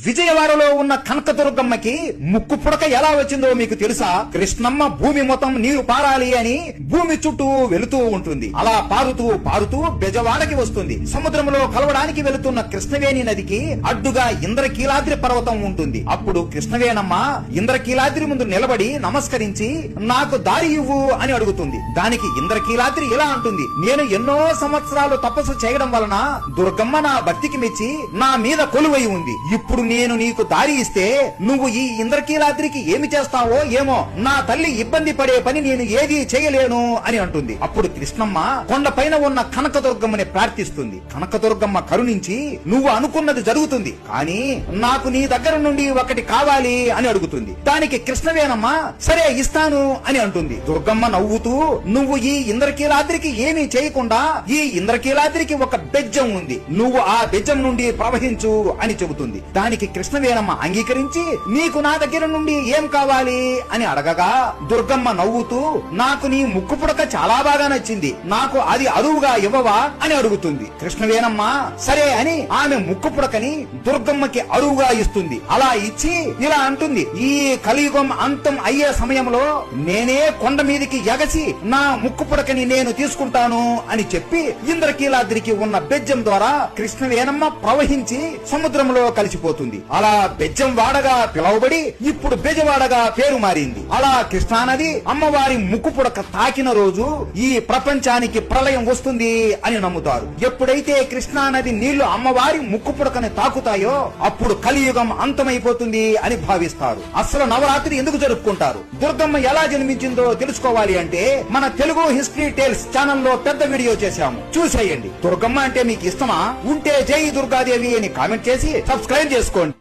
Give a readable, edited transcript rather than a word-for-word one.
విజయవాడలో ఉన్న కనకదుర్గమ్మకి ముక్కు పుడక ఎలా వచ్చిందో మీకు తెలుసా? కృష్ణమ్మ భూమి మొత్తం నీరు పారాలి అని భూమి చుట్టూ వెళుతూ ఉంటుంది. అలా పారుతూ పారుతూ బెజవాడకి వస్తుంది. సముద్రంలో కలవడానికి వెళుతున్న కృష్ణవేణి నదికి అడ్డుగా ఇంద్రకీలాద్రి పర్వతం ఉంటుంది. అప్పుడు కృష్ణవేణమ్మ ఇంద్రకీలాద్రి ముందు నిలబడి నమస్కరించి నాకు దారి ఇవ్వు అని అడుగుతుంది. దానికి ఇంద్రకీలాద్రి ఇలా అంటుంది, నేను ఎన్నో సంవత్సరాలు తపస్సు చేయడం వలన దుర్గమ్మ నా భక్తికి మెచ్చి నా మీద కొలువై ఉంది. ఇప్పుడు నేను నీకు దారి ఇస్తే నువ్వు ఈ ఇంద్రకీలాద్రికి ఏమి చేస్తావో ఏమో, నా తల్లి ఇబ్బంది పడే పని నేను ఏదీ చేయలేను అని అంటుంది. అప్పుడు కృష్ణమ్మ కొండపైన ఉన్న కనకదుర్గమ్మని ప్రార్థిస్తుంది. కనకదుర్గమ్మ కరుణించి నువ్వు అనుకున్నది జరుగుతుంది, కానీ నాకు నీ దగ్గర నుండి ఒకటి కావాలి అని అడుగుతుంది. దానికి కృష్ణవేణమ్మ సరే ఇస్తాను అని అంటుంది. దుర్గమ్మ నవ్వుతూ నువ్వు ఈ ఇంద్రకీలాద్రికి ఏమీ చేయకుండా ఈ ఇంద్రకీలాద్రికి ఒక బెజ్జం ఉంది, నువ్వు ఆ బెజ్జం నుండి ప్రవహించు అని చెబుతుంది. దానికి కృష్ణవేణమ్మ అంగీకరించి నీకు నా దగ్గర నుండి ఏం కావాలి అని అడగగా దుర్గమ్మ నవ్వుతూ నాకు నీ ముక్కు పుడక చాలా బాగా నచ్చింది, నాకు అది అరువుగా ఇవ్వవా అని అడుగుతుంది. కృష్ణవేణమ్మ సరే అని ఆమె ముక్కు పుడకని దుర్గమ్మకి అరువుగా ఇస్తుంది. అలా ఇచ్చి ఇలా అంటుంది, ఈ కలియుగం అంతం అయ్యే సమయంలో నేనే కొండ మీదికి ఎగసి నా ముక్కు పుడకని నేను తీసుకుంటాను అని చెప్పి ఇంద్రకీలాద్రికి ఉన్న బెజ్జం ద్వారా కృష్ణవేణమ్మ ప్రవహించి సముద్రంలో కలిసిపోతుంది. అలా బెజ్జం వాడగా పిలువబడి ఇప్పుడు బెజవాడగా పేరు మారింది. అలా కృష్ణానది అమ్మవారి ముక్కు పుడక తాకిన రోజు ఈ ప్రపంచానికి ప్రళయం వస్తుంది అని నమ్ముతారు. ఎప్పుడైతే కృష్ణానది నీళ్లు అమ్మవారి ముక్కు పుడకని తాకుతాయో అప్పుడు కలియుగం అంతమైపోతుంది అని భావిస్తారు. అసలు నవరాత్రి ఎందుకు జరుపుకుంటారు, దుర్గమ్మ ఎలా జన్మించిందో తెలుసుకోవాలి అంటే మన తెలుగు హిస్టరీ టేల్స్ ఛానల్లో పెద్ద వీడియో చేశాము, చూసేయండి. దుర్గమ్మ అంటే మీకు ఇష్టమా? ఉంటే జై దుర్గాదేవి అని కామెంట్ చేసి సబ్స్క్రైబ్ చేసుకోండి.